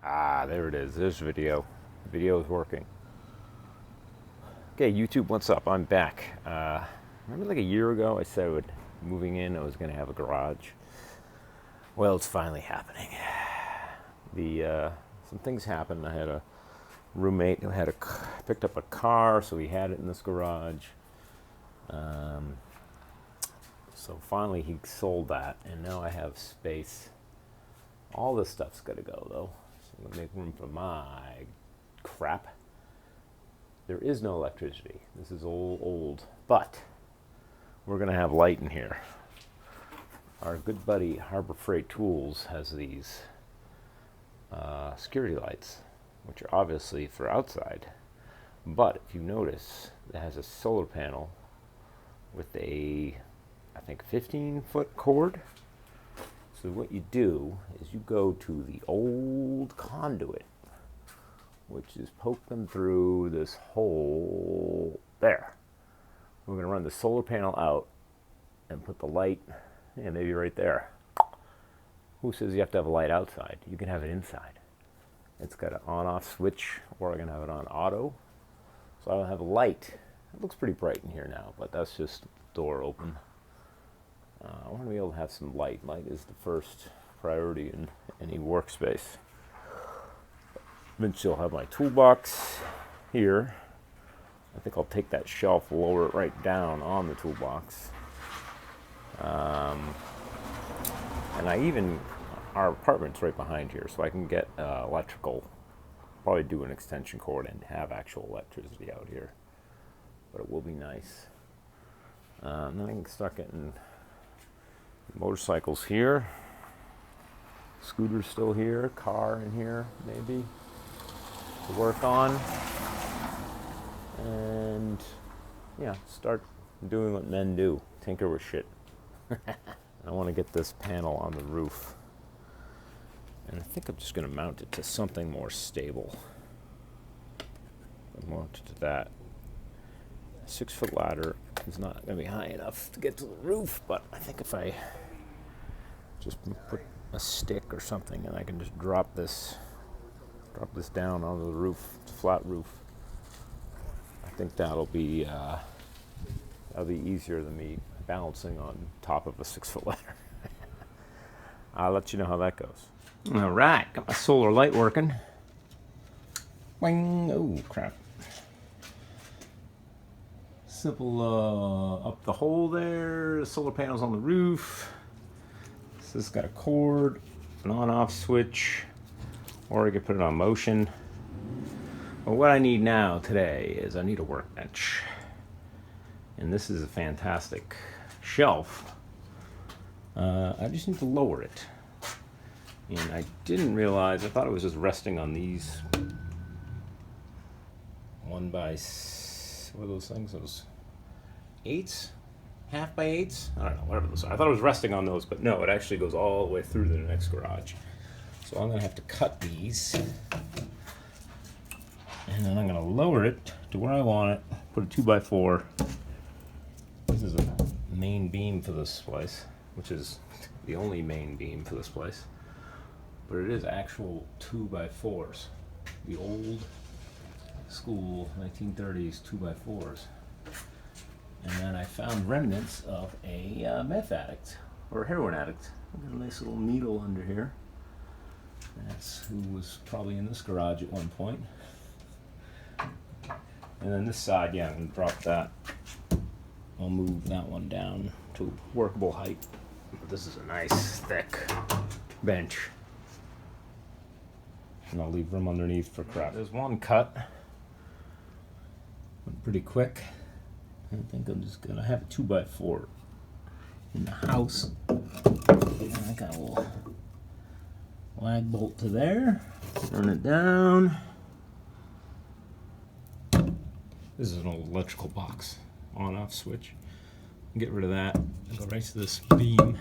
Ah, there it is. There's video. Video is working. Okay, YouTube, what's up? I'm back. Remember like a year ago I said moving in I was going to have a garage? Well, it's finally happening. Some things happened. I had a roommate who picked up a car, so he had it in this garage. So finally he sold that, and now I have space. All this stuff's got to go, though. So I'm going to make room for my crap. There is no electricity. This is old, but we're going to have light in here. Our good buddy Harbor Freight Tools has these security lights, which are obviously for outside. But if you notice, it has a solar panel with a, I think, 15-foot cord. So what you do is you go to the old conduit, which is poke them through this hole there. We're going to run the solar panel out and put the light, maybe right there. Who says you have to have a light outside? You can have it inside. It's got an on-off switch, or I'm going to have it on auto. So I'll have a light. It looks pretty bright in here now, but that's just door open. I want to be able to have some light. Light is the first priority in any workspace. Eventually I'll have my toolbox here. I think I'll take that shelf, lower it right down on the toolbox. And our apartment's right behind here, so I can get electrical, probably do an extension cord and have actual electricity out here. But it will be nice. And then I can start getting motorcycles here, scooters still here, car in here maybe to work on, and yeah, start doing what men do, tinker with shit. I want to get this panel on the roof, and I think I'm just going to mount it to something more stable. I'll mount it to that. 6-foot ladder is not going to be high enough to get to the roof, but I think if I just put a stick or something and I can just drop this down onto the roof, flat roof, I think that'll be easier than me balancing on top of a 6-foot ladder. I'll let you know how that goes. All right, got my solar light working. Wing! Oh crap! Simple up the hole there. The solar panel's on the roof. This has got a cord, an on-off switch, or I could put it on motion. But what I need now today is I need a workbench. And this is a fantastic shelf. I just need to lower it. And I didn't realize, I thought it was just resting on these 1 by, what are those things? Those 8s? Half by 8s? I don't know, whatever those are. I thought it was resting on those, but no, it actually goes all the way through to the next garage. So I'm going to have to cut these. And then I'm going to lower it to where I want it. Put a 2x4. This is a main beam for this place, which is the only main beam for this place. But it is actual 2x4s. The old school 1930s 2x4s. And then I found remnants of a meth addict or a heroin addict. Got a nice little needle under here. That's who was probably in this garage at one point. And then this side, yeah, I'm going to drop that. I'll move that one down to workable height. But this is a nice thick bench. And I'll leave room underneath for crap. There's one cut. Went pretty quick. I think I'm just going to have a 2x4 in the house. And I got a little lag bolt to there. Turn it down. This is an old electrical box. On-off switch. Get rid of that. Go right to this beam.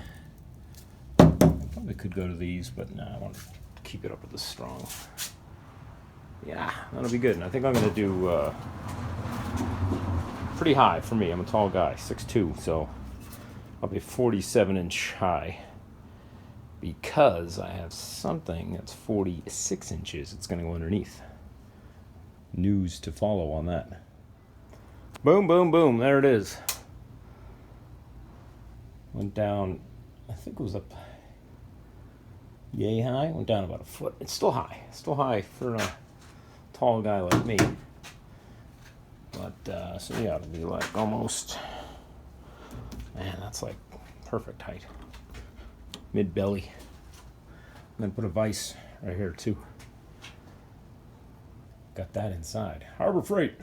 I probably could go to these, but no, I want to keep it up with this strong. Yeah, that'll be good. And I think I'm going to do pretty high for me. I'm a tall guy, 6'2", so I'll be 47-inch high. because I have something that's 46 inches. It's going to go underneath. News to follow on that. Boom, boom, boom. There it is. Went down, I think it was up yay high. Went down about a foot. It's still high. Still high for a tall guy like me. But, so you ought to be like almost, man, that's like perfect height. Mid-belly. I'm going to put a vise right here too. Got that inside. Harbor Freight.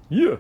Yeah.